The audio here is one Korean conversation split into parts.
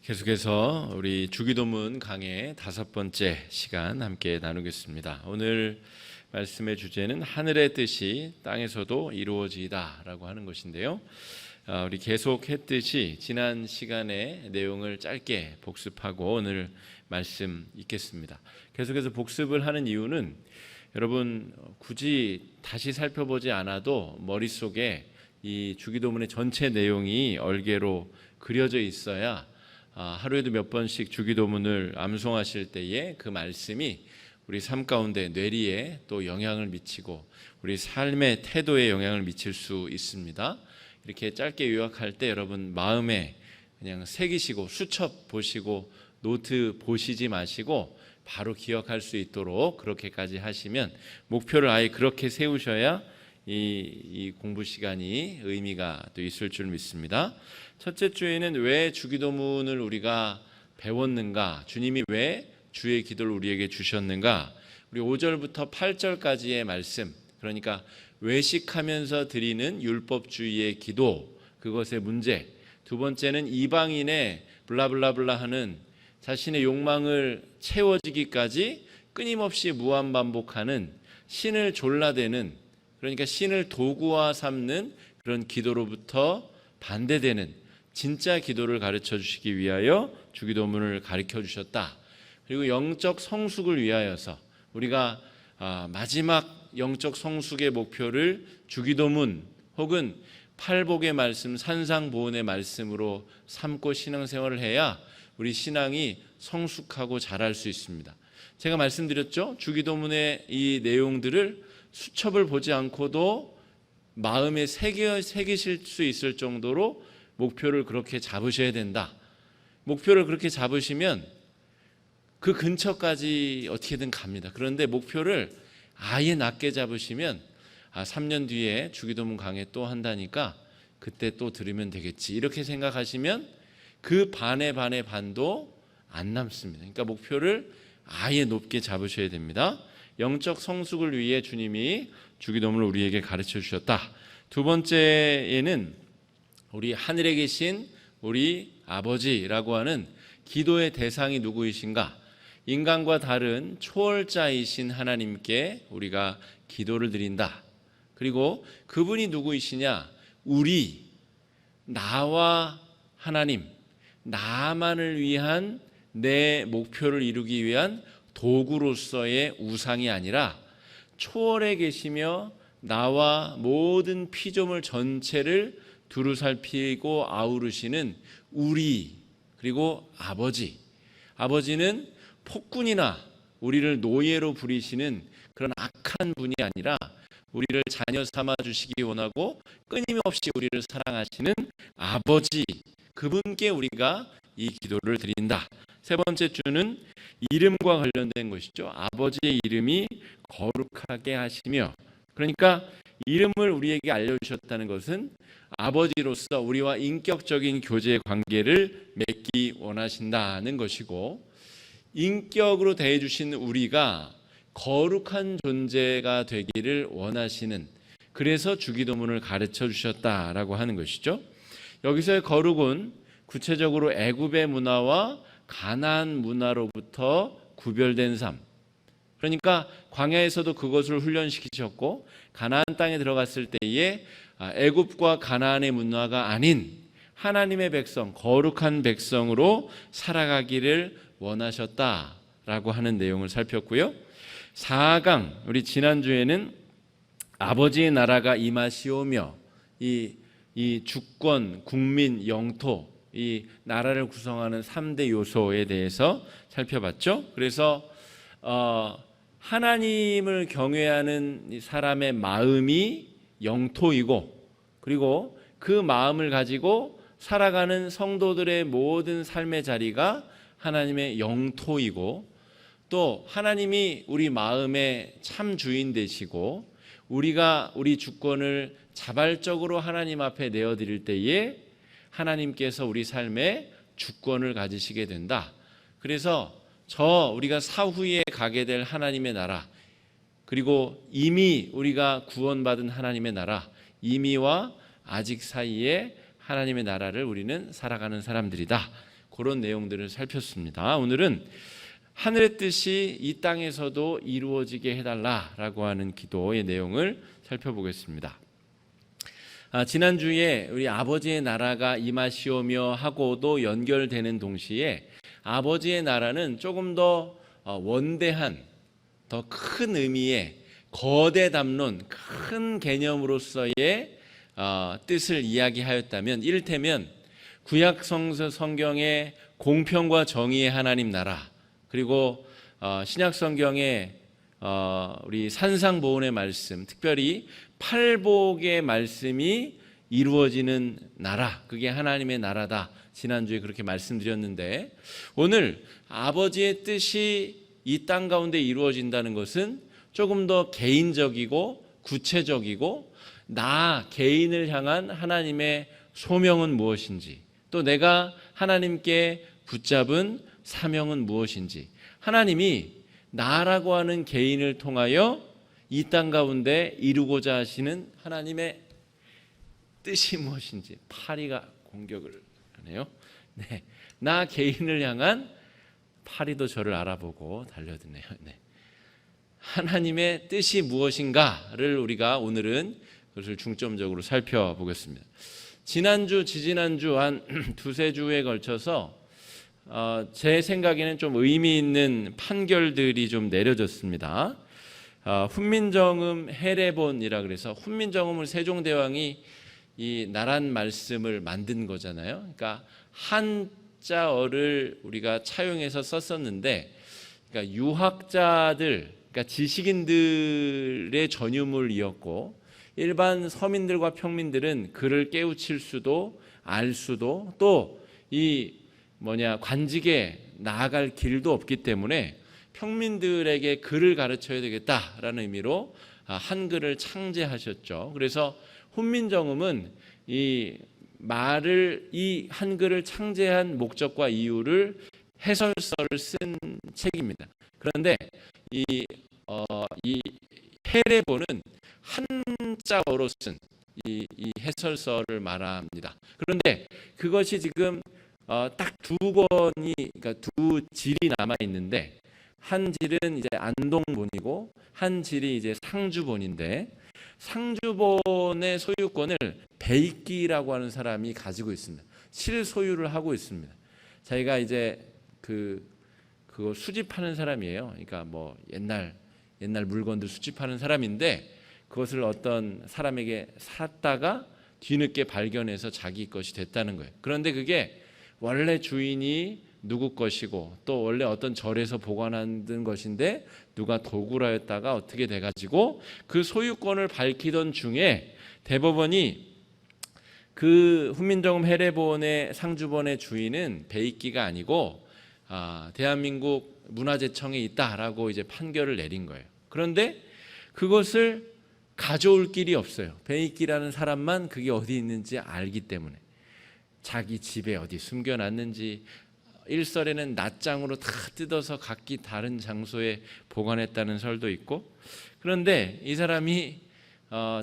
계속해서 우리 주기도문 강의 5번째 시간 함께 나누겠습니다. 오늘 말씀의 주제는 하늘의 뜻이 땅에서도 이루어지이다 라고 하는 것인데요. 우리 계속 했듯이 지난 시간의 내용을 짧게 복습하고 오늘 말씀 읽겠습니다. 계속해서 복습을 하는 이유는 여러분 굳이 다시 살펴보지 않아도 머릿속에 이 주기도문의 전체 내용이 얼개로 그려져 있어야 하루에도 몇 번씩 주기도문을 암송하실 때에 그 말씀이 우리 삶 가운데 뇌리에 또 영향을 미치고 우리 삶의 태도에 영향을 미칠 수 있습니다. 이렇게 짧게 요약할 때 여러분 마음에 그냥 새기시고 수첩 보시고 노트 보시지 마시고 바로 기억할 수 있도록 그렇게까지 하시면 목표를 아예 그렇게 세우셔야 이 공부 시간이 의미가 또 있을 줄 믿습니다. 첫째 주에는 왜 주기도문을 우리가 배웠는가, 주님이 왜 주의 기도를 우리에게 주셨는가, 우리 5절부터 8절까지의 말씀, 그러니까 외식하면서 드리는 율법주의의 기도, 그것의 문제. 두 번째는 이방인의 블라블라블라 하는 자신의 욕망을 채워지기까지 끊임없이 무한반복하는 신을 졸라대는, 그러니까 신을 도구화 삼는 그런 기도로부터 반대되는 진짜 기도를 가르쳐 주시기 위하여 주기도문을 가르쳐 주셨다. 그리고 영적 성숙을 위하여서 우리가 마지막 영적 성숙의 목표를 주기도문 혹은 팔복의 말씀, 산상보훈의 말씀으로 삼고 신앙생활을 해야 우리 신앙이 성숙하고 자랄 수 있습니다. 제가 말씀드렸죠. 주기도문의 이 내용들을 수첩을 보지 않고도 마음에 새기실 수 있을 정도로 목표를 그렇게 잡으셔야 된다. 목표를 그렇게 잡으시면 그 근처까지 어떻게든 갑니다. 그런데 목표를 아예 낮게 잡으시면 3년 뒤에 주기도문 강의 또 한다니까 그때 또 들으면 되겠지. 이렇게 생각하시면 그 반의 반도 안 남습니다. 그러니까 목표를 아예 높게 잡으셔야 됩니다. 영적 성숙을 위해 주님이 주기도문을 우리에게 가르쳐 주셨다. 두 번째에는 우리 하늘에 계신 우리 아버지라고 하는 기도의 대상이 누구이신가? 인간과 다른 초월자이신 하나님께 우리가 기도를 드린다. 그리고 그분이 누구이시냐? 우리, 나와 하나님, 나만을 위한 내 목표를 이루기 위한 도구로서의 우상이 아니라 초월에 계시며 나와 모든 피조물 전체를 두루 살피고 아우르시는 우리, 그리고 아버지. 아버지는 폭군이나 우리를 노예로 부리시는 그런 악한 분이 아니라 우리를 자녀 삼아 주시기 원하고 끊임없이 우리를 사랑하시는 아버지, 그분께 우리가 이 기도를 드린다. 세 번째 주는 이름과 관련된 것이죠. 아버지의 이름이 거룩하게 하시며, 그러니까 이름을 우리에게 알려주셨다는 것은 아버지로서 우리와 인격적인 교제 관계를 맺기 원하신다는 것이고, 인격으로 대해주신 우리가 거룩한 존재가 되기를 원하시는, 그래서 주기도문을 가르쳐 주셨다라고 하는 것이죠. 여기서의 거룩은 구체적으로 애굽의 문화와 가나안 문화로부터 구별된 삶, 그러니까 광야에서도 그것을 훈련시키셨고 가나안 땅에 들어갔을 때에 애굽과 가나안의 문화가 아닌 하나님의 백성, 거룩한 백성으로 살아가기를 원하셨다라고 하는 내용을 살폈고요. 4강, 우리 지난주에는 아버지의 나라가 임하시오며 이 주권, 국민, 영토, 이 나라를 구성하는 3대 요소에 대해서 살펴봤죠. 그래서 하나님을 경외하는 사람의 마음이 영토이고, 그리고 그 마음을 가지고 살아가는 성도들의 모든 삶의 자리가 하나님의 영토이고, 또 하나님이 우리 마음의 참 주인 되시고 우리가 우리 주권을 자발적으로 하나님 앞에 내어드릴 때에 하나님께서 우리 삶에 주권을 가지시게 된다. 그래서 우리가 사후에 가게 될 하나님의 나라, 그리고 이미 우리가 구원받은 하나님의 나라, 이미와 아직 사이에 하나님의 나라를 우리는 살아가는 사람들이다. 그런 내용들을 살폈습니다. 오늘은 하늘의 뜻이 이 땅에서도 이루어지게 해달라라고 하는 기도의 내용을 살펴보겠습니다. 지난주에 우리 아버지의 나라가 임하시오며 하고도 연결되는 동시에 아버지의 나라는 조금 더 원대한, 더 큰 의미의 거대 담론, 큰 개념으로서의 뜻을 이야기하였다면, 이를테면 구약 성경의 공평과 정의의 하나님 나라, 그리고 신약 성경의 우리 산상보훈의 말씀, 특별히 팔복의 말씀이 이루어지는 나라, 그게 하나님의 나라다. 지난주에 그렇게 말씀드렸는데, 오늘 아버지의 뜻이 이 땅 가운데 이루어진다는 것은 조금 더 개인적이고 구체적이고, 나 개인을 향한 하나님의 소명은 무엇인지, 또 내가 하나님께 붙잡은 사명은 무엇인지, 하나님이 나라고 하는 개인을 통하여 이 땅 가운데 이루고자 하시는 하나님의 뜻이 무엇인지. 파리가 공격을 하네요. 네, 나 개인을 향한 파리도 저를 알아보고 달려드네요. 네. 하나님의 뜻이 무엇인가를 우리가 오늘은 그것을 중점적으로 살펴보겠습니다. 지난주, 지지난주 한 두세 주에 걸쳐서 제 생각에는 좀 의미 있는 판결들이 좀 내려졌습니다. 훈민정음 해례본이라 그래서, 훈민정음을 세종대왕이 이 나란 말씀을 만든 거잖아요. 그러니까 한자어를 우리가 차용해서 썼었는데, 그러니까 유학자들, 그러니까 지식인들의 전유물이었고, 일반 서민들과 평민들은 글을 깨우칠 수도 알 수도 또 이 관직에 나아갈 길도 없기 때문에 평민들에게 글을 가르쳐야 되겠다라는 의미로 한글을 창제하셨죠. 그래서 훈민정음은 이 한글을 창제한 목적과 이유를 해설서를 쓴 책입니다. 그런데 이 해례본은 한자어로 쓴 이 해설서를 말합니다. 그런데 그것이 지금 딱 두 권이, 그러니까 두 질이 남아 있는데, 한 질은 이제 안동본이고 한 질이 이제 상주본인데, 상주본의 소유권을 베이끼라고 하는 사람이 가지고 있습니다. 실소유를 하고 있습니다. 자기가 이제 그거 수집하는 사람이에요. 그러니까 뭐 옛날 물건들 수집하는 사람인데, 그것을 어떤 사람에게 샀다가 뒤늦게 발견해서 자기 것이 됐다는 거예요. 그런데 그게 원래 주인이 누구 것이고, 또 원래 어떤 절에서 보관하던 것인데 누가 도굴 하였다가 어떻게 돼가지고 그 소유권을 밝히던 중에 대법원이 그 훈민정음 해례본의 상주본의 주인은 베이끼가 아니고 대한민국 문화재청에 있다라고 이제 판결을 내린 거예요. 그런데 그것을 가져올 길이 없어요. 베이끼라는 사람만 그게 어디 있는지 알기 때문에, 자기 집에 어디 숨겨놨는지, 일설에는 낱장으로 다 뜯어서 각기 다른 장소에 보관했다는 설도 있고. 그런데 이 사람이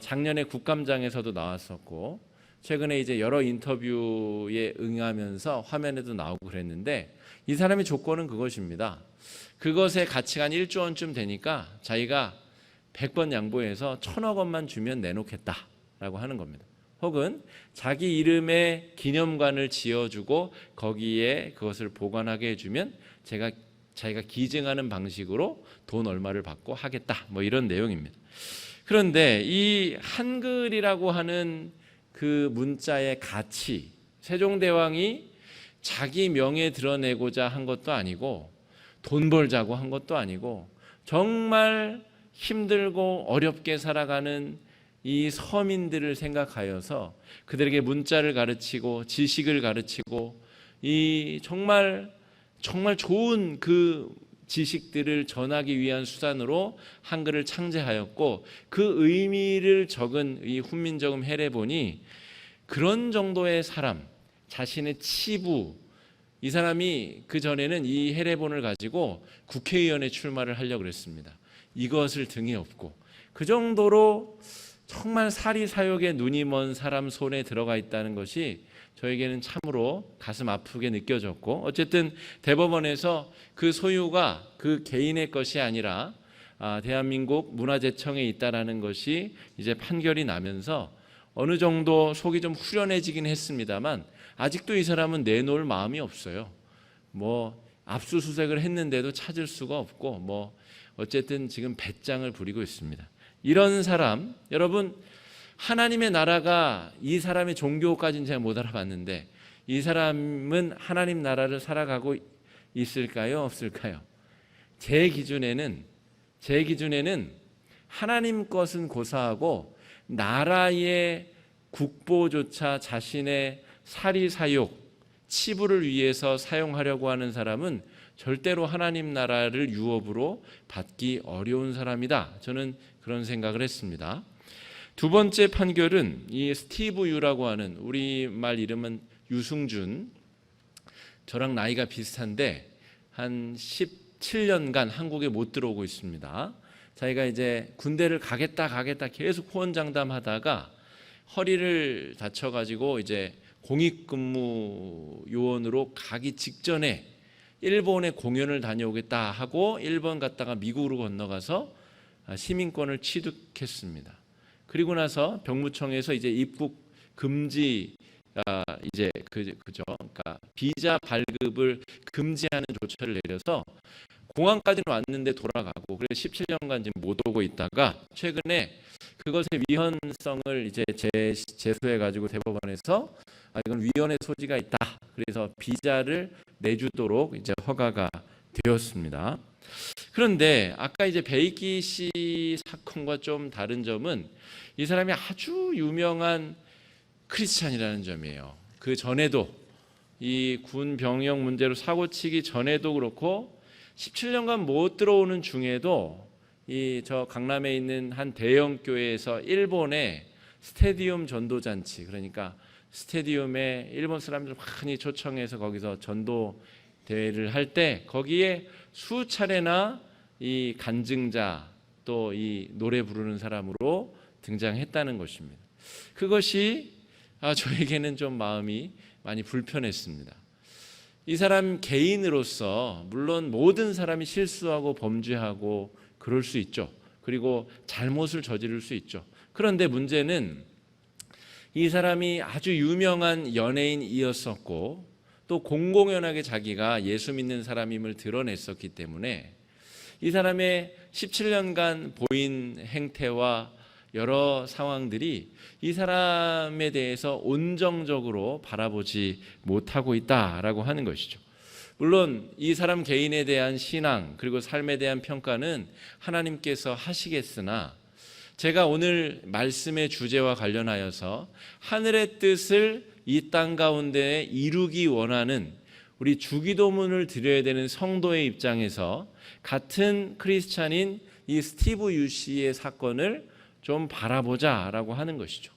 작년에 국감장에서도 나왔었고, 최근에 이제 여러 인터뷰에 응하면서 화면에도 나오고 그랬는데, 이 사람의 조건은 그것입니다. 그것의 가치가 한 1조 원쯤 되니까 자기가 100번 양보해서 1,000억 원만 주면 내놓겠다라고 하는 겁니다. 혹은 자기 이름의 기념관을 지어주고 거기에 그것을 보관하게 해주면 자기가 기증하는 방식으로 돈 얼마를 받고 하겠다, 뭐 이런 내용입니다. 그런데 이 한글이라고 하는 그 문자의 가치, 세종대왕이 자기 명예 드러내고자 한 것도 아니고, 돈 벌자고 한 것도 아니고, 정말 힘들고 어렵게 살아가는 이 서민들을 생각하여서 그들에게 문자를 가르치고 지식을 가르치고, 이 정말 좋은 그 지식들을 전하기 위한 수단으로 한글을 창제하였고, 그 의미를 적은 이 훈민정음 해례본이 그런 정도의 사람, 자신의 치부, 이 사람이 그 전에는 이 해례본을 가지고 국회의원에 출마를 하려고 그랬습니다. 이것을 등에 업고, 그 정도로 정말 사리사욕에 눈이 먼 사람 손에 들어가 있다는 것이 저에게는 참으로 가슴 아프게 느껴졌고, 어쨌든 대법원에서 그 소유가 그 개인의 것이 아니라 대한민국 문화재청에 있다라는 것이 이제 판결이 나면서 어느 정도 속이 좀 후련해지긴 했습니다만, 아직도 이 사람은 내놓을 마음이 없어요. 뭐 압수수색을 했는데도 찾을 수가 없고, 뭐 어쨌든 지금 배짱을 부리고 있습니다. 이런 사람, 여러분, 하나님의 나라가, 이 사람의 종교까지는 제가 못 알아봤는데 이 사람은 하나님 나라를 살아가고 있을까요? 없을까요? 제 기준에는 하나님 것은 고사하고 나라의 국보조차 자신의 사리사욕, 치부를 위해서 사용하려고 하는 사람은 절대로 하나님 나라를 유업으로 받기 어려운 사람이다. 저는 그런 생각을 했습니다. 두 번째 판결은 이 스티브 유라고 하는, 우리말 이름은 유승준, 저랑 나이가 비슷한데 한 17년간 한국에 못 들어오고 있습니다. 자기가 이제 군대를 가겠다 계속 호언장담하다가 허리를 다쳐가지고 이제 공익근무 요원으로 가기 직전에 일본에 공연을 다녀오겠다 하고 일본 갔다가 미국으로 건너가서 시민권을 취득했습니다. 그리고 나서 병무청에서 이제 입국 금지, 이제 그죠, 그러니까 비자 발급을 금지하는 조처를 내려서 공항까지는 왔는데 돌아가고, 그래서 17년간 지금 못 오고 있다가 최근에 그것의 위헌성을 이제 제소해 가지고 대법원에서 이건 위헌의 소지가 있다. 그래서 비자를 내주도록 이제 허가가 되었습니다. 그런데 아까 이제 베이키 씨 사건과 좀 다른 점은 이 사람이 아주 유명한 크리스찬이라는 점이에요. 그 전에도 이 군 병역 문제로 사고치기 전에도 그렇고 17년간 못 들어오는 중에도 이 저 강남에 있는 한 대형 교회에서 일본의 스테디움 전도 잔치, 그러니까 스테디움에 일본 사람들 많이 초청해서 거기서 전도 대회를 할 때 거기에 수차례나 이 간증자 또 이 노래 부르는 사람으로 등장했다는 것입니다. 그것이 저에게는 좀 마음이 많이 불편했습니다. 이 사람 개인으로서 물론 모든 사람이 실수하고 범죄하고 그럴 수 있죠. 그리고 잘못을 저지를 수 있죠. 그런데 문제는 이 사람이 아주 유명한 연예인이었었고 또 공공연하게 자기가 예수 믿는 사람임을 드러냈었기 때문에 이 사람의 17년간 보인 행태와 여러 상황들이 이 사람에 대해서 온정적으로 바라보지 못하고 있다라고 하는 것이죠. 물론 이 사람 개인에 대한 신앙 그리고 삶에 대한 평가는 하나님께서 하시겠으나, 제가 오늘 말씀의 주제와 관련하여서 하늘의 뜻을 이 땅 가운데 이루기 원하는 우리 주기도문을 드려야 되는 성도의 입장에서 같은 크리스찬인 이 스티브 유 씨의 사건을 좀 바라보자라고 하는 것이죠.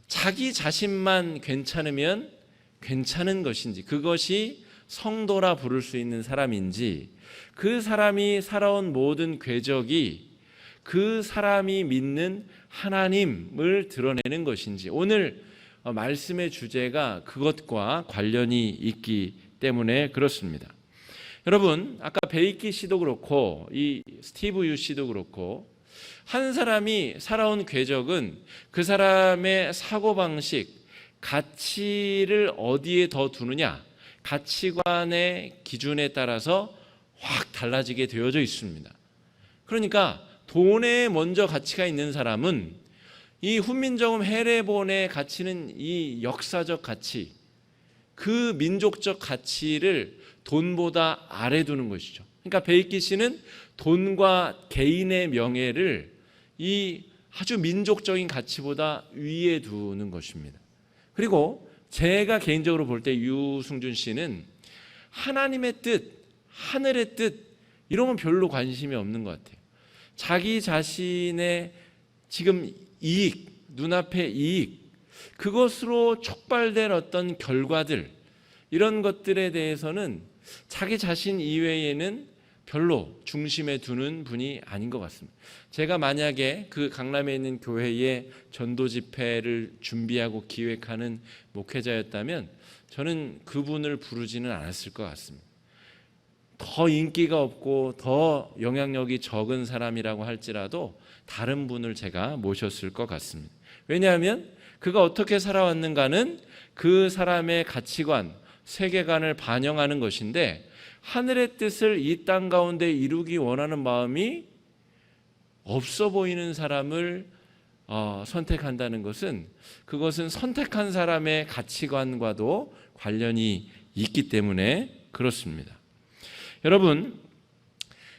자기 자신만 괜찮으면 괜찮은 것인지, 그것이 성도라 부를 수 있는 사람인지, 그 사람이 살아온 모든 궤적이 그 사람이 믿는 하나님을 드러내는 것인지, 오늘 말씀의 주제가 그것과 관련이 있기 때문에 그렇습니다. 여러분, 아까 베이키 씨도 그렇고 이 스티브 유 씨도 그렇고 한 사람이 살아온 궤적은 그 사람의 사고방식, 가치를 어디에 더 두느냐, 가치관의 기준에 따라서 확 달라지게 되어져 있습니다. 그러니까 돈에 먼저 가치가 있는 사람은 이 훈민정음 해례본의 가치는 이 역사적 가치, 그 민족적 가치를 돈보다 아래 두는 것이죠. 그러니까 베이키 씨는 돈과 개인의 명예를 이 아주 민족적인 가치보다 위에 두는 것입니다. 그리고 제가 개인적으로 볼 때 유승준 씨는 하나님의 뜻, 하늘의 뜻 이런 건 별로 관심이 없는 것 같아요. 자기 자신의 지금 이익, 눈앞의 이익, 그것으로 촉발된 어떤 결과들, 이런 것들에 대해서는 자기 자신 이외에는 별로 중심에 두는 분이 아닌 것 같습니다. 제가 만약에 그 강남에 있는 교회에 전도 집회를 준비하고 기획하는 목회자였다면 저는 그분을 부르지는 않았을 것 같습니다. 더 인기가 없고 더 영향력이 적은 사람이라고 할지라도 다른 분을 제가 모셨을 것 같습니다. 왜냐하면 그가 어떻게 살아왔는가는 그 사람의 가치관, 세계관을 반영하는 것인데, 하늘의 뜻을 이 땅 가운데 이루기 원하는 마음이 없어 보이는 사람을 선택한다는 것은, 그것은 선택한 사람의 가치관과도 관련이 있기 때문에 그렇습니다. 여러분,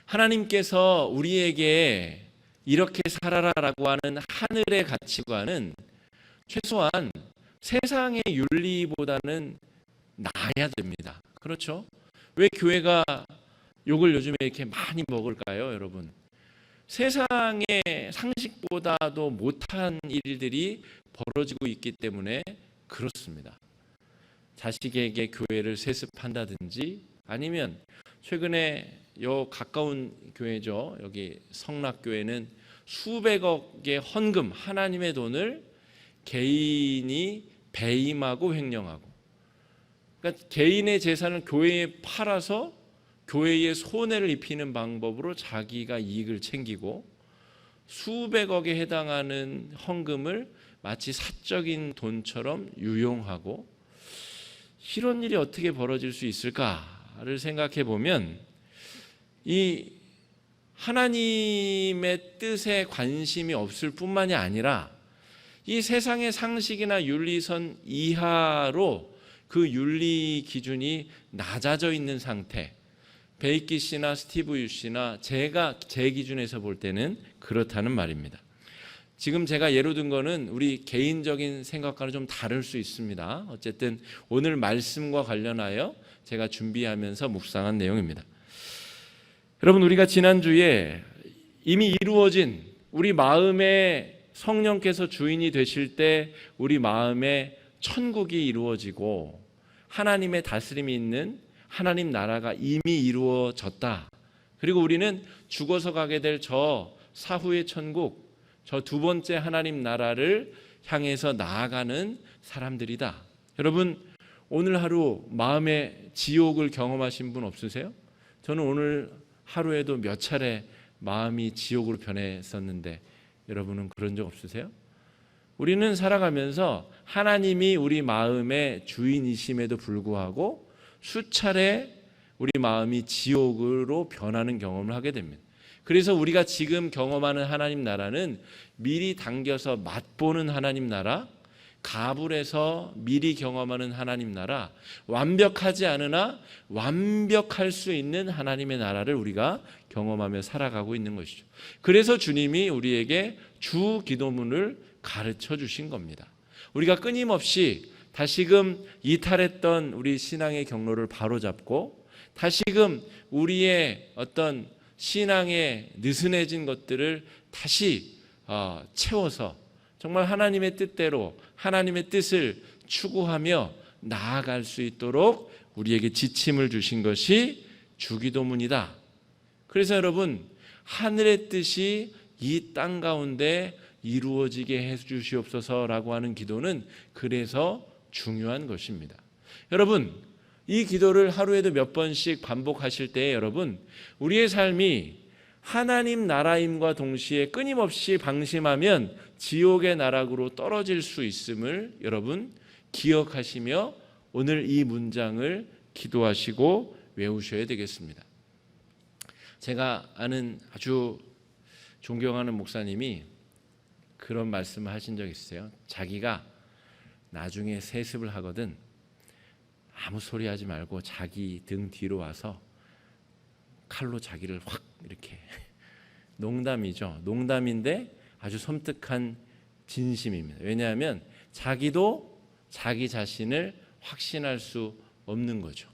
하나님께서 우리에게 이렇게 살아라라고 하는 하늘의 가치관은 최소한 세상의 윤리보다는 나아야 됩니다. 그렇죠? 왜 교회가 욕을 요즘에 이렇게 많이 먹을까요, 여러분? 세상의 상식보다도 못한 일들이 벌어지고 있기 때문에 그렇습니다. 자식에게 교회를 세습한다든지, 아니면 최근에 가까운 교회죠, 여기 성락교회는 수백억의 헌금, 하나님의 돈을 개인이 배임하고 횡령하고, 그러니까 개인의 재산을 교회에 팔아서 교회에 손해를 입히는 방법으로 자기가 이익을 챙기고, 수백억에 해당하는 헌금을 마치 사적인 돈처럼 유용하고, 이런 일이 어떻게 벌어질 수 있을까를 생각해 보면, 이 하나님의 뜻에 관심이 없을 뿐만이 아니라 이 세상의 상식이나 윤리선 이하로 그 윤리 기준이 낮아져 있는 상태, 베이키 씨나 스티브 유 씨나 제가 제 기준에서 볼 때는 그렇다는 말입니다. 지금 제가 예로 든 거는 우리 개인적인 생각과는 좀 다를 수 있습니다. 어쨌든 오늘 말씀과 관련하여 제가 준비하면서 묵상한 내용입니다. 여러분, 우리가 지난주에 이미 이루어진 우리 마음에 성령께서 주인이 되실 때 우리 마음에 천국이 이루어지고 하나님의 다스림이 있는 하나님 나라가 이미 이루어졌다. 그리고 우리는 죽어서 가게 될 저 사후의 천국, 저 두 번째 하나님 나라를 향해서 나아가는 사람들이다. 여러분, 오늘 하루 마음의 지옥을 경험하신 분 없으세요? 저는 오늘 하루에도 몇 차례 마음이 지옥으로 변했었는데, 여러분은 그런 적 없으세요? 우리는 살아가면서 하나님이 우리 마음의 주인이심에도 불구하고 수차례 우리 마음이 지옥으로 변하는 경험을 하게 됩니다. 그래서 우리가 지금 경험하는 하나님 나라는 미리 당겨서 맛보는 하나님 나라, 가불에서 미리 경험하는 하나님 나라, 완벽하지 않으나 완벽할 수 있는 하나님의 나라를 우리가 경험하며 살아가고 있는 것이죠. 그래서 주님이 우리에게 주 기도문을 가르쳐 주신 겁니다. 우리가 끊임없이 다시금 이탈했던 우리 신앙의 경로를 바로잡고, 다시금 우리의 어떤 신앙에 느슨해진 것들을 다시 채워서 정말 하나님의 뜻대로 하나님의 뜻을 추구하며 나아갈 수 있도록 우리에게 지침을 주신 것이 주기도문이다. 그래서 여러분, 하늘의 뜻이 이 땅 가운데 이루어지게 해 주시옵소서라고 하는 기도는 그래서 중요한 것입니다. 여러분, 이 기도를 하루에도 몇 번씩 반복하실 때 여러분, 우리의 삶이 하나님 나라임과 동시에 끊임없이 방심하면 지옥의 나락으로 떨어질 수 있음을 여러분 기억하시며 오늘 이 문장을 기도하시고 외우셔야 되겠습니다. 제가 아는 아주 존경하는 목사님이 그런 말씀을 하신 적 있어요. 자기가 나중에 세습을 하거든 아무 소리 하지 말고 자기 등 뒤로 와서 칼로 자기를 확 이렇게 농담이죠. 농담인데 아주 섬뜩한 진심입니다. 왜냐하면 자기도 자기 자신을 확신할 수 없는 거죠.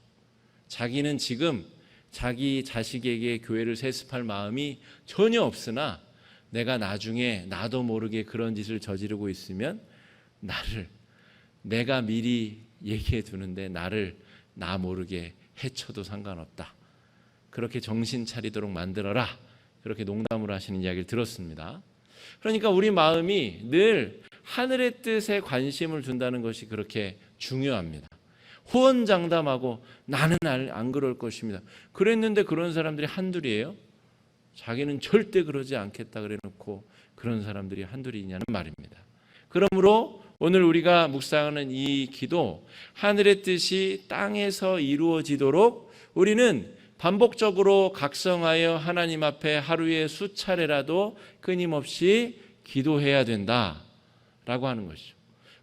자기는 지금 자기 자식에게 교회를 세습할 마음이 전혀 없으나 내가 나중에 나도 모르게 그런 짓을 저지르고 있으면 내가 미리 얘기해 두는데 나를 나 모르게 해쳐도 상관없다. 그렇게 정신 차리도록 만들어라. 그렇게 농담으로 하시는 이야기를 들었습니다. 그러니까 우리 마음이 늘 하늘의 뜻에 관심을 둔다는 것이 그렇게 중요합니다. 호언장담하고 나는 안 그럴 것입니다. 그랬는데 그런 사람들이 한둘이에요? 자기는 절대 그러지 않겠다 그래놓고 그런 사람들이 한둘이냐는 말입니다. 그러므로 오늘 우리가 묵상하는 이 기도, 하늘의 뜻이 땅에서 이루어지도록 우리는 반복적으로 각성하여 하나님 앞에 하루에 수차례라도 끊임없이 기도해야 된다라고 하는 것이죠.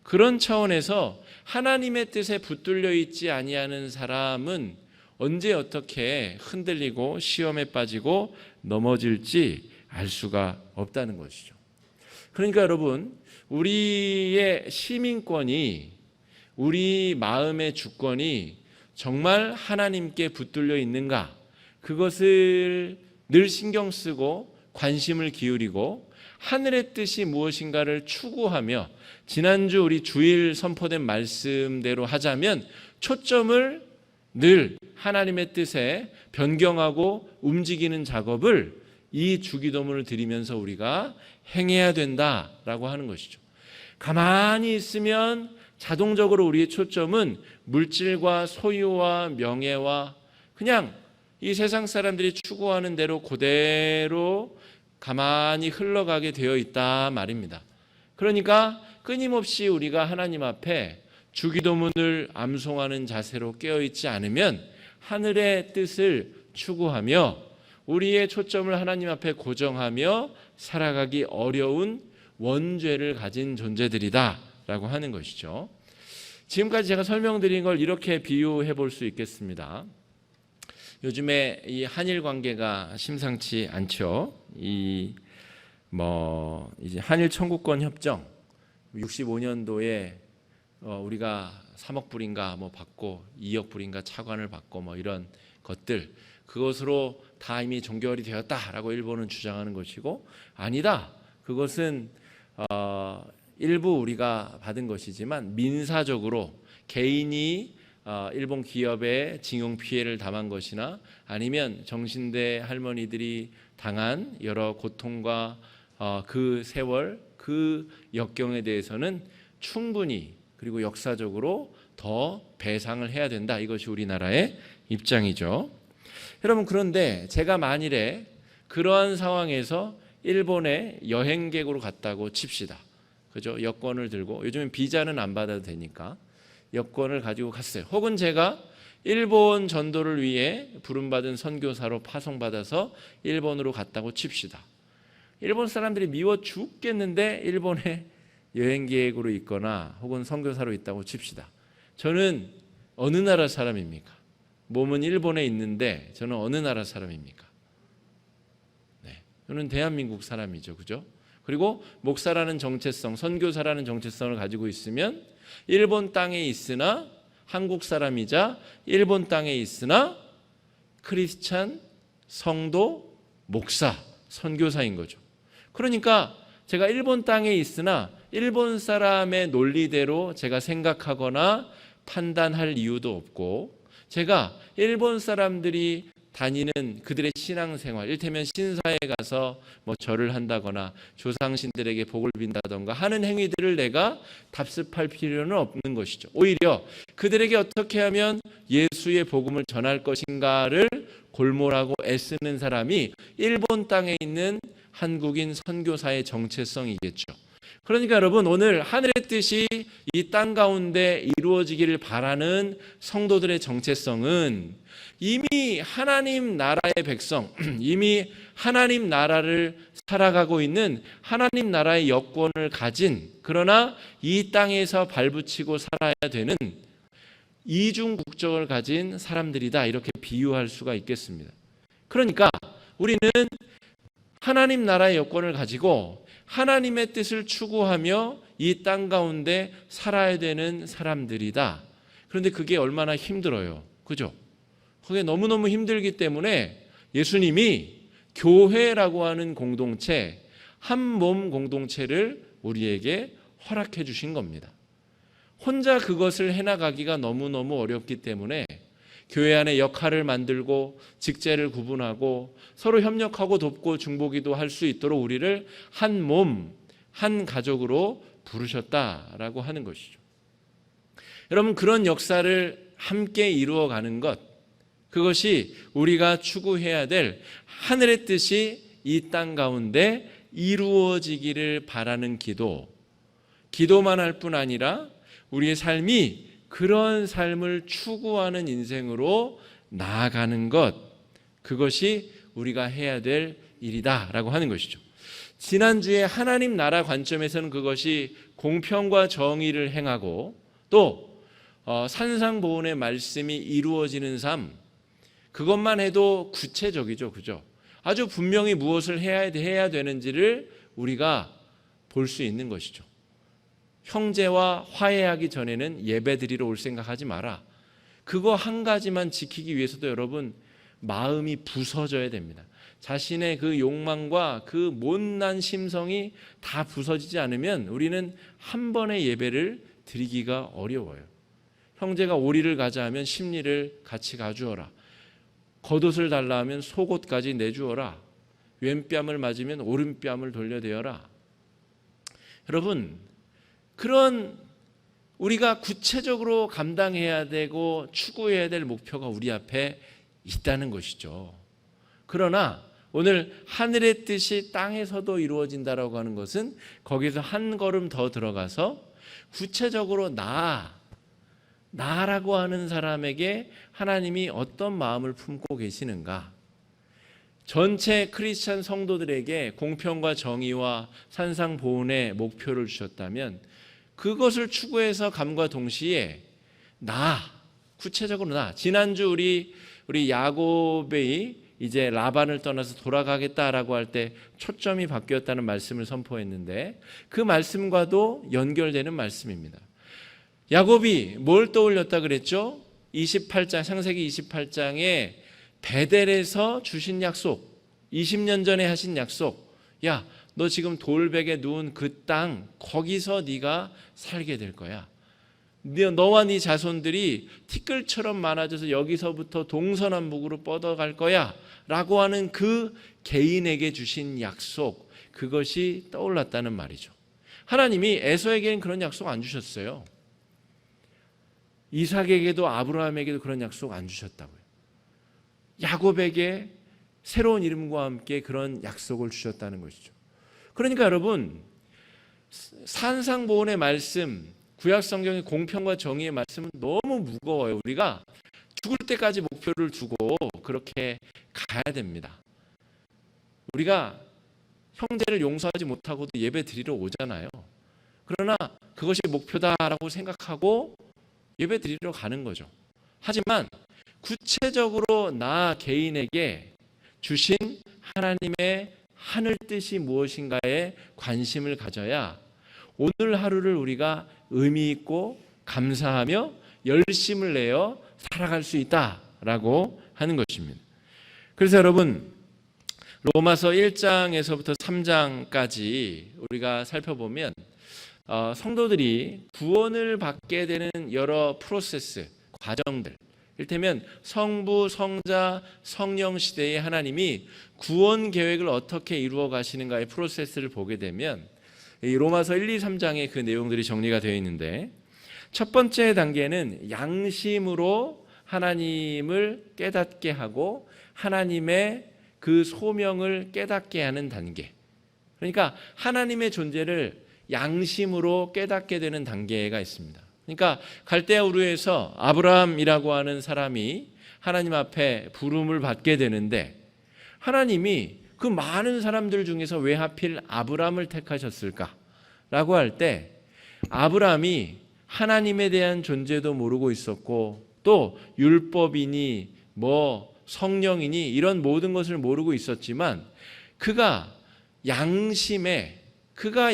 그런 차원에서 하나님의 뜻에 붙들려 있지 아니하는 사람은 언제 어떻게 흔들리고 시험에 빠지고 넘어질지 알 수가 없다는 것이죠. 그러니까 여러분, 우리의 시민권이, 우리 마음의 주권이 정말 하나님께 붙들려 있는가, 그것을 늘 신경 쓰고 관심을 기울이고 하늘의 뜻이 무엇인가를 추구하며, 지난주 우리 주일 선포된 말씀대로 하자면 초점을 늘 하나님의 뜻에 변경하고 움직이는 작업을 이 주기도문을 드리면서 우리가 행해야 된다라고 하는 것이죠. 가만히 있으면 자동적으로 우리의 초점은 물질과 소유와 명예와 그냥 이 세상 사람들이 추구하는 대로 그대로 가만히 흘러가게 되어 있다 말입니다. 그러니까 끊임없이 우리가 하나님 앞에 주기도문을 암송하는 자세로 깨어있지 않으면 하늘의 뜻을 추구하며 우리의 초점을 하나님 앞에 고정하며 살아가기 어려운 원죄를 가진 존재들이다 라고 하는 것이죠. 지금까지 제가 설명드린 걸 이렇게 비유해 볼 수 있겠습니다. 요즘에 이 한일 관계가 심상치 않죠. 이제 한일 청구권 협정 65년도에 우리가 3억 불인가 받고 2억 불인가 차관을 받고 이런 것들, 그것으로 다 이미 종결이 되었다라고 일본은 주장하는 것이고, 아니다. 그것은 일부 우리가 받은 것이지만 민사적으로 개인이 일본 기업의 징용 피해를 당한 것이나 아니면 정신대 할머니들이 당한 여러 고통과 그 세월, 그 역경에 대해서는 충분히 그리고 역사적으로 더 배상을 해야 된다. 이것이 우리나라의 입장이죠. 여러분, 그런데 제가 만일에 그러한 상황에서 일본에 여행객으로 갔다고 칩시다. 그죠? 여권을 들고, 요즘엔 비자는 안 받아도 되니까 여권을 가지고 갔어요. 혹은 제가 일본 전도를 위해 부름받은 선교사로 파송받아서 일본으로 갔다고 칩시다. 일본 사람들이 미워 죽겠는데 일본에 여행객으로 있거나 혹은 선교사로 있다고 칩시다. 저는 어느 나라 사람입니까? 몸은 일본에 있는데 저는 어느 나라 사람입니까? 네, 저는 대한민국 사람이죠. 그죠? 그리고 목사라는 정체성, 선교사라는 정체성을 가지고 있으면 일본 땅에 있으나 한국 사람이자 일본 땅에 있으나 크리스찬, 성도, 목사, 선교사인 거죠. 그러니까 제가 일본 땅에 있으나 일본 사람의 논리대로 제가 생각하거나 판단할 이유도 없고, 제가 일본 사람들이 다니는 그들의 신앙생활, 이를테면 신사에 가서 절을 한다거나 조상신들에게 복을 빈다던가 하는 행위들을 내가 답습할 필요는 없는 것이죠. 오히려 그들에게 어떻게 하면 예수의 복음을 전할 것인가를 골몰하고 애쓰는 사람이 일본 땅에 있는 한국인 선교사의 정체성이겠죠. 그러니까 여러분, 오늘 하늘의 뜻이 이 땅 가운데 이루어지기를 바라는 성도들의 정체성은 이미 하나님 나라의 백성, 이미 하나님 나라를 살아가고 있는 하나님 나라의 여권을 가진, 그러나 이 땅에서 발붙이고 살아야 되는 이중 국적을 가진 사람들이다, 이렇게 비유할 수가 있겠습니다. 그러니까 우리는 하나님 나라의 여권을 가지고 하나님의 뜻을 추구하며 이 땅 가운데 살아야 되는 사람들이다. 그런데 그게 얼마나 힘들어요. 그죠? 그게 너무너무 힘들기 때문에 예수님이 교회라고 하는 공동체, 한 몸 공동체를 우리에게 허락해 주신 겁니다. 혼자 그것을 해나가기가 너무너무 어렵기 때문에 교회 안에 역할을 만들고 직제를 구분하고 서로 협력하고 돕고 중보기도 할 수 있도록 우리를 한 몸, 한 가족으로 부르셨다라고 하는 것이죠. 여러분, 그런 역사를 함께 이루어가는 것, 그것이 우리가 추구해야 될 하늘의 뜻이 이 땅 가운데 이루어지기를 바라는 기도만 할 뿐 아니라 우리의 삶이 그런 삶을 추구하는 인생으로 나아가는 것, 그것이 우리가 해야 될 일이다라고 하는 것이죠. 지난주에 하나님 나라 관점에서는 그것이 공평과 정의를 행하고 또 산상보훈의 말씀이 이루어지는 삶, 그것만 해도 구체적이죠. 그죠? 아주 분명히 무엇을 해야 되는지를 우리가 볼 수 있는 것이죠. 형제와 화해하기 전에는 예배드리러 올 생각하지 마라. 그거 한 가지만 지키기 위해서도 여러분 마음이 부서져야 됩니다. 자신의 그 욕망과 그 못난 심성이 다 부서지지 않으면 우리는 한 번의 예배를 드리기가 어려워요. 형제가 오리를 가자 하면 심리를 같이 가주어라. 겉옷을 달라 하면 속옷까지 내주어라. 왼뺨을 맞으면 오른뺨을 돌려대어라. 여러분, 그런 우리가 구체적으로 감당해야 되고 추구해야 될 목표가 우리 앞에 있다는 것이죠. 그러나 오늘 하늘의 뜻이 땅에서도 이루어진다라고 하는 것은 거기서 한 걸음 더 들어가서 구체적으로 나라고 하는 사람에게 하나님이 어떤 마음을 품고 계시는가, 전체 크리스찬 성도들에게 공평과 정의와 산상보훈의 목표를 주셨다면 그것을 추구해서 감과 동시에 구체적으로 지난주 우리 야곱이 이제 라반을 떠나서 돌아가겠다라고 할 때 초점이 바뀌었다는 말씀을 선포했는데 그 말씀과도 연결되는 말씀입니다. 야곱이 뭘 떠올렸다 그랬죠? 28장, 창세기 28장에 베델에서 주신 약속, 20년 전에 하신 약속, 야, 너 지금 돌베개 누운 그 땅, 거기서 네가 살게 될 거야. 너와 네 자손들이 티끌처럼 많아져서 여기서부터 동서남북으로 뻗어갈 거야 라고 하는 그 개인에게 주신 약속, 그것이 떠올랐다는 말이죠. 하나님이 에서에게는 그런 약속 안 주셨어요. 이삭에게도 아브라함에게도 그런 약속 안 주셨다고요. 야곱에게 새로운 이름과 함께 그런 약속을 주셨다는 것이죠. 그러니까 여러분, 산상보훈의 말씀, 구약성경의 공평과 정의의 말씀은 너무 무거워요. 우리가 죽을 때까지 목표를 두고 그렇게 가야 됩니다. 우리가 형제를 용서하지 못하고도 예배 드리러 오잖아요. 그러나 그것이 목표다라고 생각하고 예배 드리러 가는 거죠. 하지만 구체적으로 나 개인에게 주신 하나님의 하늘 뜻이 무엇인가에 관심을 가져야 오늘 하루를 우리가 의미 있고 감사하며 열심을 내어 살아갈 수 있다라고 하는 것입니다. 그래서 여러분, 로마서 1장에서부터 3장까지 우리가 살펴보면 성도들이 구원을 받게 되는 여러 프로세스, 과정들, 이를테면 성부, 성자, 성령 시대의 하나님이 구원 계획을 어떻게 이루어 가시는가의 프로세스를 보게 되면 이 로마서 1, 2, 3장에 그 내용들이 정리가 되어 있는데, 첫 번째 단계는 양심으로 하나님을 깨닫게 하고 하나님의 그 소명을 깨닫게 하는 단계. 그러니까 하나님의 존재를 양심으로 깨닫게 되는 단계가 있습니다. 그러니까 갈대아 우르에서 아브라함이라고 하는 사람이 하나님 앞에 부름을 받게 되는데, 하나님이 그 많은 사람들 중에서 왜 하필 아브라함을 택하셨을까? 라고 할 때 아브라함이 하나님에 대한 존재도 모르고 있었고 또 율법이니 성령이니 이런 모든 것을 모르고 있었지만 그가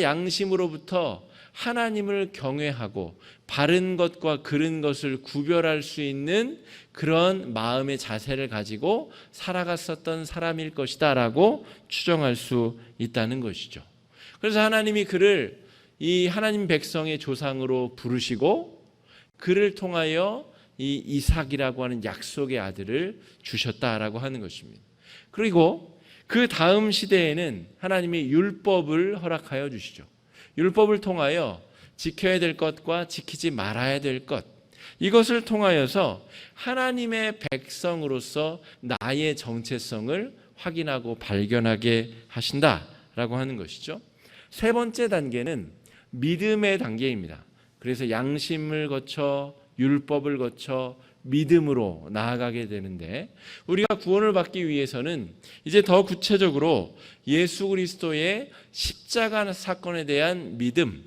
양심으로부터 하나님을 경외하고 바른 것과 그른 것을 구별할 수 있는 그런 마음의 자세를 가지고 살아갔었던 사람일 것이다 라고 추정할 수 있다는 것이죠. 그래서 하나님이 그를 이 하나님 백성의 조상으로 부르시고 그를 통하여 이 이삭이라고 하는 약속의 아들을 주셨다라고 하는 것입니다. 그리고 그 다음 시대에는 하나님이 율법을 허락하여 주시죠. 율법을 통하여 지켜야 될 것과 지키지 말아야 될 것, 이것을 통하여서 하나님의 백성으로서 나의 정체성을 확인하고 발견하게 하신다라고 하는 것이죠. 세 번째 단계는 믿음의 단계입니다. 그래서 양심을 거쳐 율법을 거쳐 믿음으로 나아가게 되는데, 우리가 구원을 받기 위해서는 이제 더 구체적으로 예수 그리스도의 십자가 사건에 대한 믿음,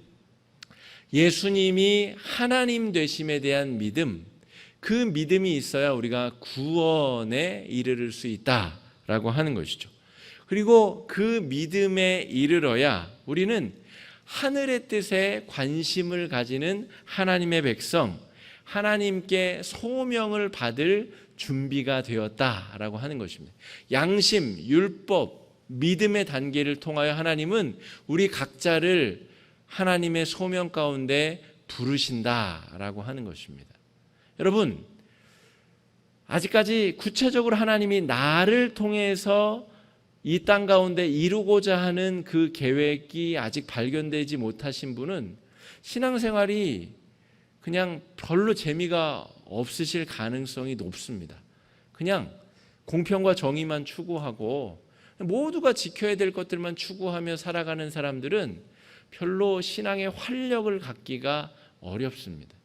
예수님이 하나님 되심에 대한 믿음, 그 믿음이 있어야 우리가 구원에 이르를 수 있다라고 하는 것이죠. 그리고 그 믿음에 이르러야 우리는 하늘의 뜻에 관심을 가지는 하나님의 백성, 하나님께 소명을 받을 준비가 되었다라고 하는 것입니다. 양심, 율법, 믿음의 단계를 통하여 하나님은 우리 각자를 하나님의 소명 가운데 부르신다라고 하는 것입니다. 여러분, 아직까지 구체적으로 하나님이 나를 통해서 이 땅 가운데 이루고자 하는 그 계획이 아직 발견되지 못하신 분은 신앙생활이 그냥 별로 재미가 없으실 가능성이 높습니다. 그냥 공평과 정의만 추구하고 모두가 지켜야 될 것들만 추구하며 살아가는 사람들은 별로 신앙의 활력을 갖기가 어렵습니다.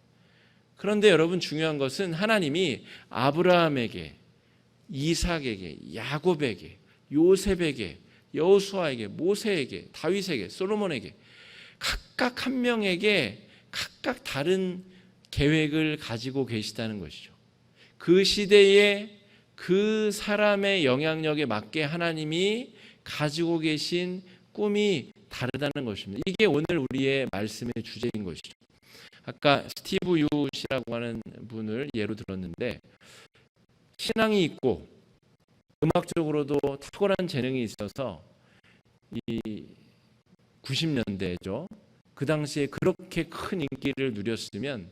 그런데 여러분, 중요한 것은 하나님이 아브라함에게, 이삭에게, 야곱에게, 요셉에게, 여호수아에게, 모세에게, 다윗에게, 솔로몬에게 각각 한 명에게 각각 다른 계획을 가지고 계시다는 것이죠. 그 시대에 그 사람의 영향력에 맞게 하나님이 가지고 계신 꿈이 다르다는 것입니다. 이게 오늘 우리의 말씀의 주제인 것이죠. 아까 스티브 유 씨라고 하는 분을 예로 들었는데, 신앙이 있고 음악적으로도 탁월한 재능이 있어서 이 90년대죠. 그 당시에 그렇게 큰 인기를 누렸으면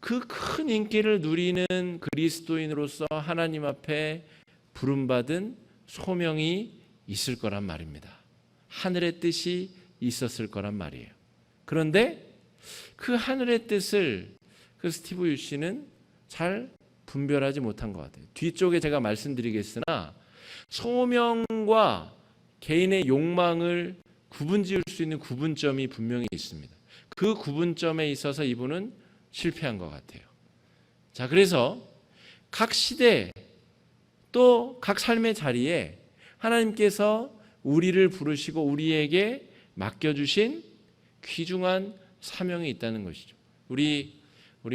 그 큰 인기를 누리는 그리스도인으로서 하나님 앞에 부름받은 소명이 있을 거란 말입니다. 하늘의 뜻이 있었을 거란 말이에요. 그런데 그 하늘의 뜻을 그 스티브 유 씨는 잘 분별하지 못한 것 같아요. 뒤쪽에 제가 말씀드리겠으나 소명과 개인의 욕망을 구분지을 수 있는 구분점이 분명히 있습니다. 그 구분점에 있어서 이분은 실패한 것 같아요. 자, 그래서 각 시대 또 각 삶의 자리에 하나님께서 우리를 부르시고 우리에게 맡겨주신 귀중한 사명이 있다는 것이죠. 우리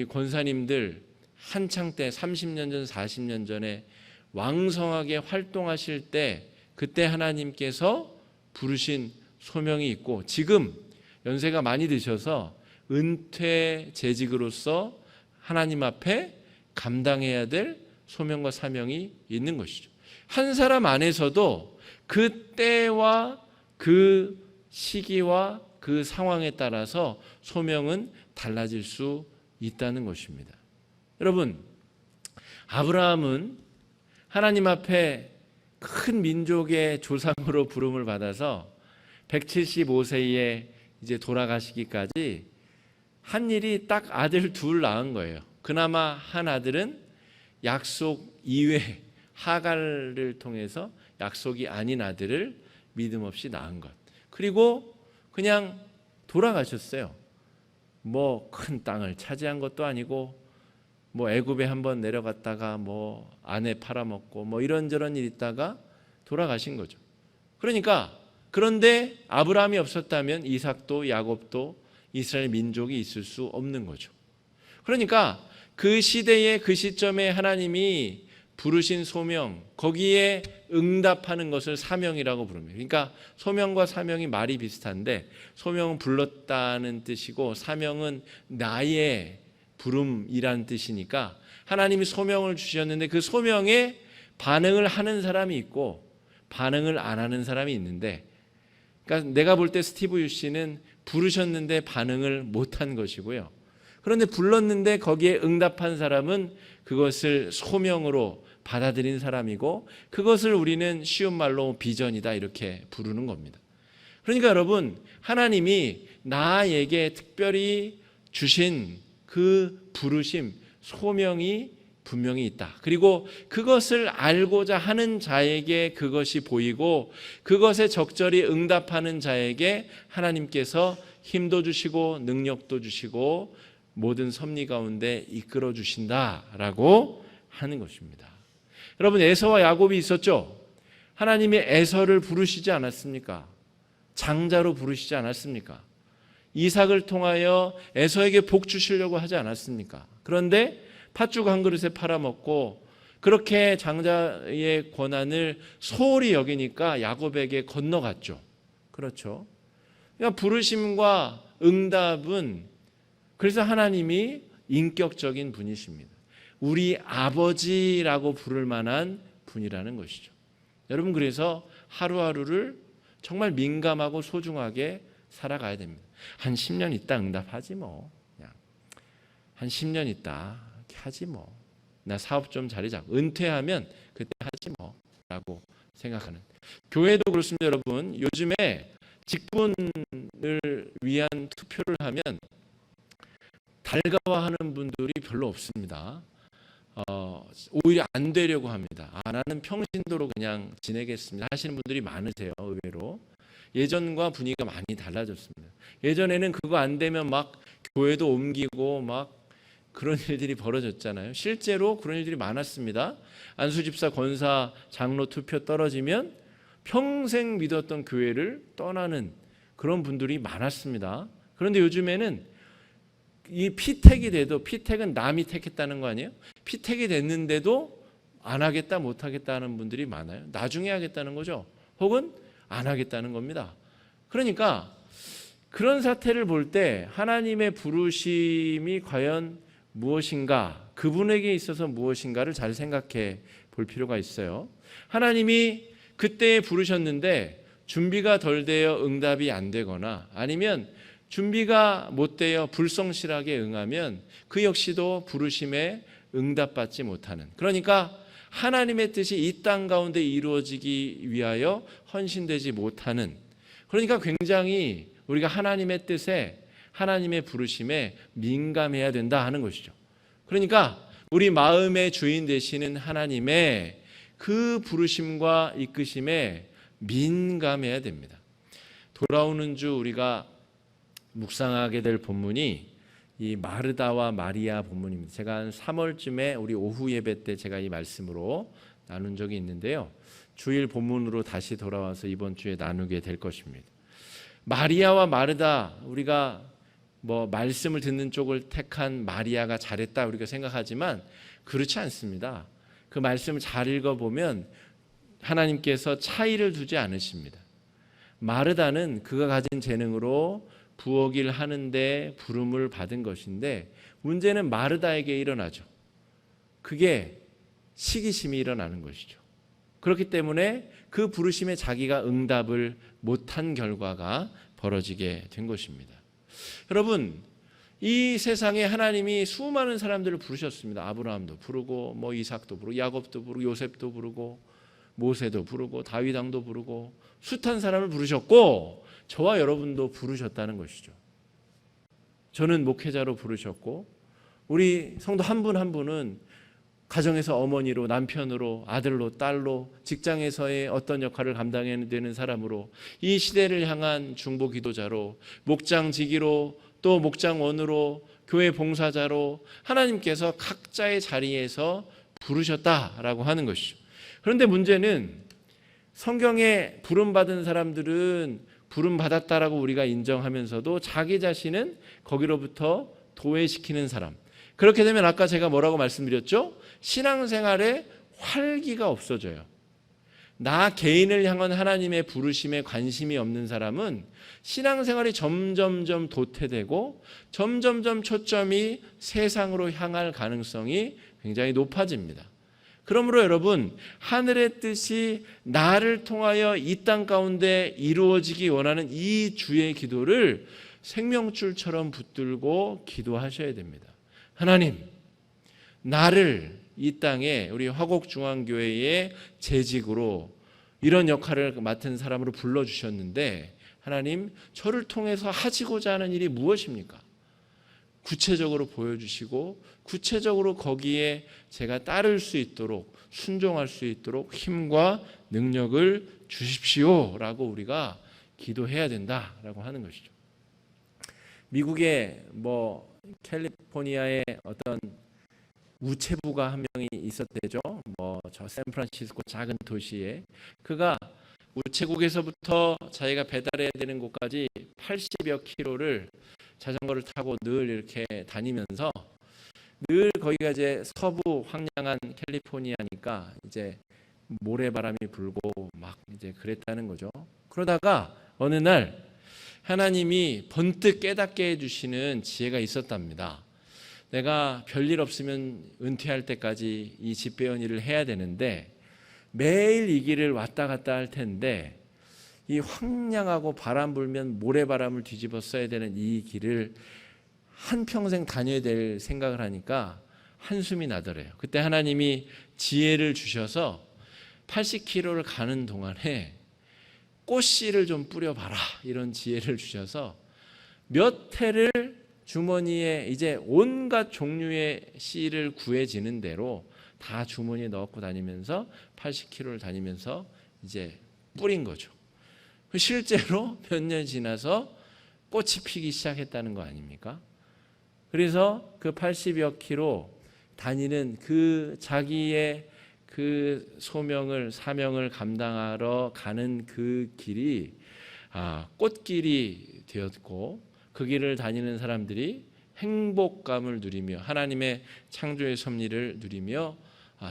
권사님들 한창 때 30년 전, 40년 전에 왕성하게 활동하실 때 그때 하나님께서 부르신 소명이 있고, 지금 연세가 많이 드셔서 은퇴 재직으로서 하나님 앞에 감당해야 될 소명과 사명이 있는 것이죠. 한 사람 안에서도 그 때와 그 시기와 그 상황에 따라서 소명은 달라질 수 있다는 것입니다. 여러분, 아브라함은 하나님 앞에 큰 민족의 조상으로 부름을 받아서 175세에 이제 돌아가시기까지 한 일이 딱 아들 둘 낳은 거예요. 그나마 한 아들은 약속 이외 하갈을 통해서 약속이 아닌 아들을 믿음 없이 낳은 것. 그리고 그냥 돌아가셨어요. 뭐 큰 땅을 차지한 것도 아니고, 뭐 애굽에 한번 내려갔다가 뭐 아내 팔아먹고 뭐 이런저런 일 있다가 돌아가신 거죠. 그런데 아브라함이 없었다면 이삭도 야곱도 이스라엘 민족이 있을 수 없는 거죠. 그러니까 그 시대에 그 시점에 하나님이 부르신 소명, 거기에 응답하는 것을 사명이라고 부릅니다. 그러니까 소명과 사명이 말이 비슷한데, 소명은 불렀다는 뜻이고 사명은 나의 부름이란 뜻이니까, 하나님이 소명을 주셨는데 그 소명에 반응을 하는 사람이 있고 반응을 안 하는 사람이 있는데, 그러니까 내가 볼 때 스티브 유 씨는 부르셨는데 반응을 못한 것이고요. 그런데 불렀는데 거기에 응답한 사람은 그것을 소명으로 받아들인 사람이고, 그것을 우리는 쉬운 말로 비전이다 이렇게 부르는 겁니다. 그러니까 여러분, 하나님이 나에게 특별히 주신 그 부르심, 소명이 분명히 있다. 그리고 그것을 알고자 하는 자에게 그것이 보이고, 그것에 적절히 응답하는 자에게 하나님께서 힘도 주시고 능력도 주시고 모든 섭리 가운데 이끌어 주신다라고 하는 것입니다. 여러분, 에서와 야곱이 있었죠. 하나님이 에서를 부르시지 않았습니까? 장자로 부르시지 않았습니까? 이삭을 통하여 에서에게 복 주시려고 하지 않았습니까? 그런데 팥죽 한 그릇에 팔아먹고 그렇게 장자의 권한을 소홀히 여기니까 야곱에게 건너갔죠. 그렇죠. 그러니까 부르심과 응답은, 그래서 하나님이 인격적인 분이십니다. 우리 아버지라고 부를 만한 분이라는 것이죠. 여러분, 그래서 하루하루를 정말 민감하고 소중하게 살아가야 됩니다. 한 10년 있다 응답하지 뭐. 그냥 한 10년 있다 이렇게 하지 뭐. 나 사업 좀 자리 잡고 은퇴하면 그때 하지 뭐 라고 생각하는. 교회도 그렇습니다. 여러분, 요즘에 직분을 위한 투표를 하면 달가워하는 분들이 별로 없습니다. 오히려 안 되려고 합니다. 나는 평신도로 그냥 지내겠습니다 하시는 분들이 많으세요. 의외로 예전과 분위기가 많이 달라졌습니다. 예전에는 그거 안 되면 막 교회도 옮기고 막 그런 일들이 벌어졌잖아요. 실제로 그런 일들이 많았습니다. 안수집사, 권사, 장로 투표 떨어지면 평생 믿었던 교회를 떠나는 그런 분들이 많았습니다. 그런데 요즘에는 이 피택이 돼도, 피택은 남이 택했다는 거 아니에요? 피택이 됐는데도 안 하겠다, 못 하겠다 하는 분들이 많아요. 나중에 하겠다는 거죠. 혹은 안 하겠다는 겁니다. 그러니까 그런 사태를 볼 때 하나님의 부르심이 과연 무엇인가, 그분에게 있어서 무엇인가를 잘 생각해 볼 필요가 있어요. 하나님이 그때 부르셨는데 준비가 덜 되어 응답이 안 되거나, 아니면 준비가 못 되어 불성실하게 응하면 그 역시도 부르심에 응답받지 못하는, 그러니까 하나님의 뜻이 이 땅 가운데 이루어지기 위하여 헌신되지 못하는, 그러니까 굉장히 우리가 하나님의 뜻에, 하나님의 부르심에 민감해야 된다 하는 것이죠. 그러니까 우리 마음의 주인 되시는 하나님의 그 부르심과 이끄심에 민감해야 됩니다. 돌아오는 주 우리가 묵상하게 될 본문이 이 마르다와 마리아 본문입니다. 제가 한 3월쯤에 우리 오후 예배 때 제가 이 말씀으로 나눈 적이 있는데요. 주일 본문으로 다시 돌아와서 이번 주에 나누게 될 것입니다. 마리아와 마르다, 우리가 뭐 말씀을 듣는 쪽을 택한 마리아가 잘했다 우리가 생각하지만 그렇지 않습니다. 그 말씀을 잘 읽어보면 하나님께서 차이를 두지 않으십니다. 마르다는 그가 가진 재능으로 부엌 일 하는데 부름을 받은 것인데, 문제는 마르다에게 일어나죠. 그게 시기심이 일어나는 것이죠. 그렇기 때문에 그 부르심에 자기가 응답을 못한 결과가 벌어지게 된 것입니다. 여러분, 이 세상에 하나님이 수많은 사람들을 부르셨습니다. 아브라함도 부르고, 뭐 이삭도 부르고, 야곱도 부르고, 요셉도 부르고, 모세도 부르고, 다윗 왕도 부르고, 숱한 사람을 부르셨고, 저와 여러분도 부르셨다는 것이죠. 저는 목회자로 부르셨고, 우리 성도 한 분 한 분은 가정에서 어머니로, 남편으로, 아들로, 딸로, 직장에서의 어떤 역할을 감당해야 되는 사람으로, 이 시대를 향한 중보 기도자로, 목장지기로, 또 목장원으로, 교회 봉사자로 하나님께서 각자의 자리에서 부르셨다라고 하는 것이죠. 그런데 문제는 성경에 부름받은 사람들은 부름받았다라고 우리가 인정하면서도 자기 자신은 거기로부터 도외시키는 사람. 그렇게 되면 아까 제가 뭐라고 말씀드렸죠? 신앙생활에 활기가 없어져요. 나 개인을 향한 하나님의 부르심에 관심이 없는 사람은 신앙생활이 점점점 도태되고 점점점 초점이 세상으로 향할 가능성이 굉장히 높아집니다. 그러므로 여러분, 하늘의 뜻이 나를 통하여 이 땅 가운데 이루어지기 원하는 이 주의 기도를 생명줄처럼 붙들고 기도하셔야 됩니다. 하나님, 나를 이 땅에 우리 화곡중앙교회의 재직으로 이런 역할을 맡은 사람으로 불러주셨는데 하나님, 저를 통해서 하시고자 하는 일이 무엇입니까? 구체적으로 보여주시고 구체적으로 거기에 제가 따를 수 있도록, 순종할 수 있도록 힘과 능력을 주십시오라고 우리가 기도해야 된다라고 하는 것이죠. 미국의 캘리포니아의 어떤 우체부가 한 명이 있었대죠. 저 샌프란시스코 작은 도시에 그가 우체국에서부터 자기가 배달해야 되는 곳까지 80여 킬로를 자전거를 타고 늘 이렇게 다니면서 늘 거기가 이제 서부 황량한 캘리포니아니까 이제 모래바람이 불고 막 이제 그랬다는 거죠. 그러다가 어느 날 하나님이 번뜩 깨닫게 해주시는 지혜가 있었답니다. 내가 별일 없으면 은퇴할 때까지 이 집배원 일을 해야 되는데 매일 이 길을 왔다 갔다 할 텐데 이 황량하고 바람 불면 모래바람을 뒤집어 써야 되는 이 길을 한평생 다녀야 될 생각을 하니까 한숨이 나더래요. 그때 하나님이 지혜를 주셔서 80km를 가는 동안에 꽃씨를 좀 뿌려봐라 이런 지혜를 주셔서 몇 해를 주머니에 이제 온갖 종류의 씨를 구해지는 대로 다 주머니에 넣고 다니면서 80km를 다니면서 이제 뿌린 거죠. 실제로 몇 년 지나서 꽃이 피기 시작했다는 거 아닙니까? 그래서 그 80여 킬로 다니는 그 자기의 그 사명을 감당하러 가는 그 길이 꽃길이 되었고 그 길을 다니는 사람들이 행복감을 누리며 하나님의 창조의 섭리를 누리며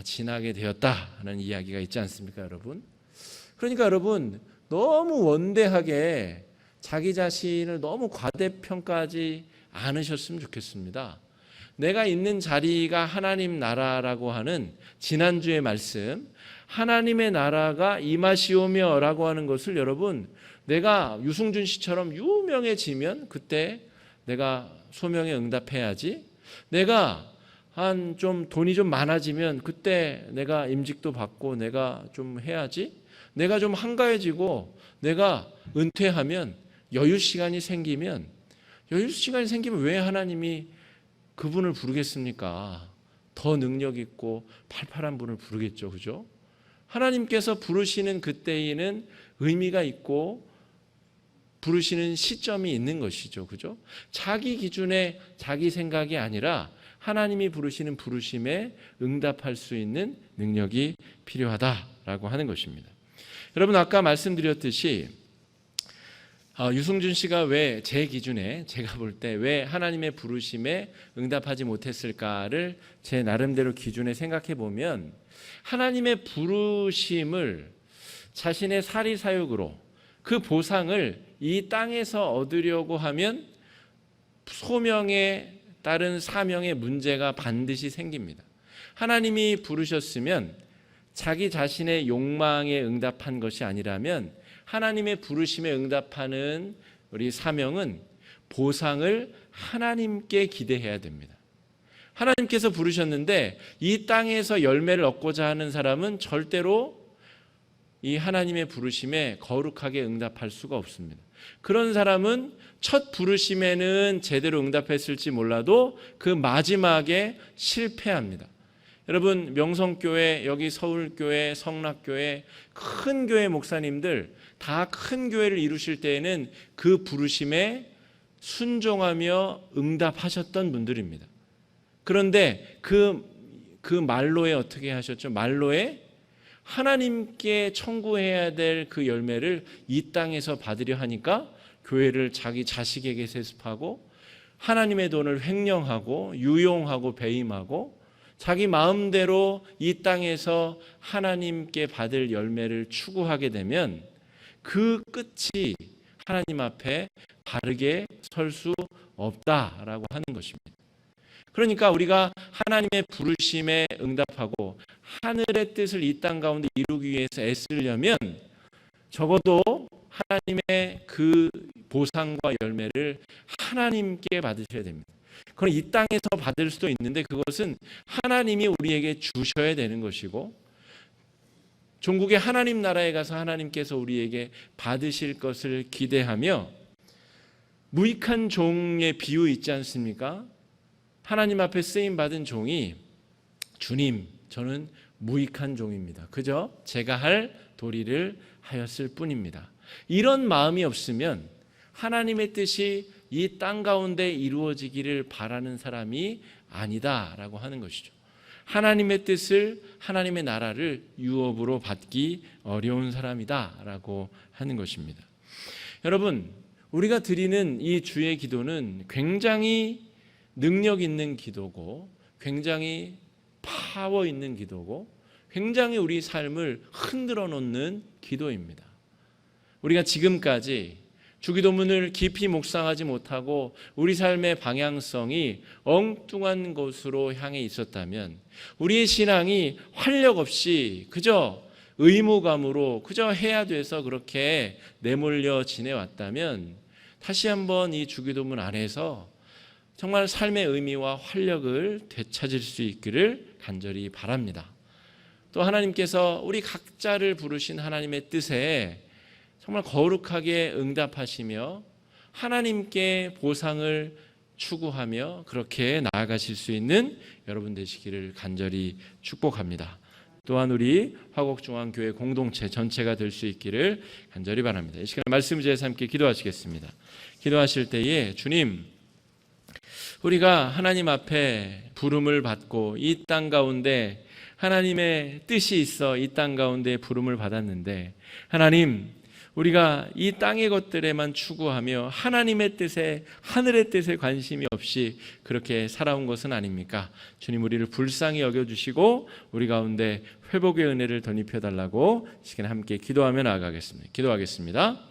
지나게 되었다는 이야기가 있지 않습니까, 여러분? 그러니까 여러분 너무 원대하게 자기 자신을 너무 과대평가하지 않으셨으면 좋겠습니다. 내가 있는 자리가 하나님 나라라고 하는 지난주의 말씀, 하나님의 나라가 임하시오며 라고 하는 것을 여러분 내가 유승준 씨처럼 유명해지면 그때 내가 소명에 응답해야지, 내가 좀 돈이 좀 많아지면 그때 내가 임직도 받고 내가 좀 해야지, 내가 좀 한가해지고 내가 은퇴하면 여유 시간이 생기면 왜 하나님이 그분을 부르겠습니까? 더 능력 있고 팔팔한 분을 부르겠죠. 그죠? 하나님께서 부르시는 그때에는 의미가 있고 부르시는 시점이 있는 것이죠. 그죠? 자기 기준에 자기 생각이 아니라 하나님이 부르시는 부르심에 응답할 수 있는 능력이 필요하다라고 하는 것입니다. 여러분 아까 말씀드렸듯이 유승준 씨가 왜 제 기준에 제가 볼 때 왜 하나님의 부르심에 응답하지 못했을까를 제 나름대로 기준에 생각해 보면 하나님의 부르심을 자신의 사리사욕으로 그 보상을 이 땅에서 얻으려고 하면 소명에 따른 사명의 문제가 반드시 생깁니다. 하나님이 부르셨으면 자기 자신의 욕망에 응답한 것이 아니라면 하나님의 부르심에 응답하는 우리 사명은 보상을 하나님께 기대해야 됩니다. 하나님께서 부르셨는데 이 땅에서 열매를 얻고자 하는 사람은 절대로 이 하나님의 부르심에 거룩하게 응답할 수가 없습니다. 그런 사람은 첫 부르심에는 제대로 응답했을지 몰라도 그 마지막에 실패합니다. 여러분 명성교회, 여기 서울교회, 성락교회, 큰 교회 목사님들 다 큰 교회를 이루실 때에는 그 부르심에 순종하며 응답하셨던 분들입니다. 그런데 그 말로에 어떻게 하셨죠? 말로에 하나님께 청구해야 될 그 열매를 이 땅에서 받으려 하니까 교회를 자기 자식에게 세습하고 하나님의 돈을 횡령하고 유용하고 배임하고 자기 마음대로 이 땅에서 하나님께 받을 열매를 추구하게 되면 그 끝이 하나님 앞에 바르게 설 수 없다라고 하는 것입니다. 그러니까 우리가 하나님의 부르심에 응답하고 하늘의 뜻을 이 땅 가운데 이루기 위해서 애쓰려면 적어도 하나님의 그 보상과 열매를 하나님께 받으셔야 됩니다. 그건 이 땅에서 받을 수도 있는데 그것은 하나님이 우리에게 주셔야 되는 것이고, 종국의 하나님 나라에 가서 하나님께서 우리에게 받으실 것을 기대하며, 무익한 종의 비유 있지 않습니까? 하나님 앞에 쓰임 받은 종이, 주님, 저는 무익한 종입니다. 그저 제가 할 도리를 하였을 뿐입니다. 이런 마음이 없으면 하나님의 뜻이 이 땅 가운데 이루어지기를 바라는 사람이 아니다라고 하는 것이죠. 하나님의 뜻을, 하나님의 나라를 유업으로 받기 어려운 사람이다라고 하는 것입니다. 여러분, 우리가 드리는 이 주의 기도는 굉장히 능력 있는 기도고, 굉장히 파워 있는 기도고, 굉장히 우리 삶을 흔들어 놓는 기도입니다. 우리가 지금까지 주기도문을 깊이 묵상하지 못하고 우리 삶의 방향성이 엉뚱한 곳으로 향해 있었다면, 우리의 신앙이 활력 없이 그저 의무감으로 그저 해야 돼서 그렇게 내몰려 지내왔다면, 다시 한번 이 주기도문 안에서 정말 삶의 의미와 활력을 되찾을 수 있기를 간절히 바랍니다. 또 하나님께서 우리 각자를 부르신 하나님의 뜻에 정말 거룩하게 응답하시며 하나님께 보상을 추구하며 그렇게 나아가실 수 있는 여러분 되시기를 간절히 축복합니다. 또한 우리 화곡중앙교회 공동체 전체가 될 수 있기를 간절히 바랍니다. 이 시간 말씀 의지해서 함께 기도하시겠습니다. 기도하실 때에, 주님, 우리가 하나님 앞에 부름을 받고 이 땅 가운데 하나님의 뜻이 있어 이 땅 가운데 부름을 받았는데, 하나님, 우리가 이 땅의 것들에만 추구하며 하나님의 뜻에, 하늘의 뜻에 관심이 없이 그렇게 살아온 것은 아닙니까? 주님, 우리를 불쌍히 여겨주시고 우리 가운데 회복의 은혜를 덧입혀 달라고 이 시간에 함께 기도하며 나아가겠습니다. 기도하겠습니다.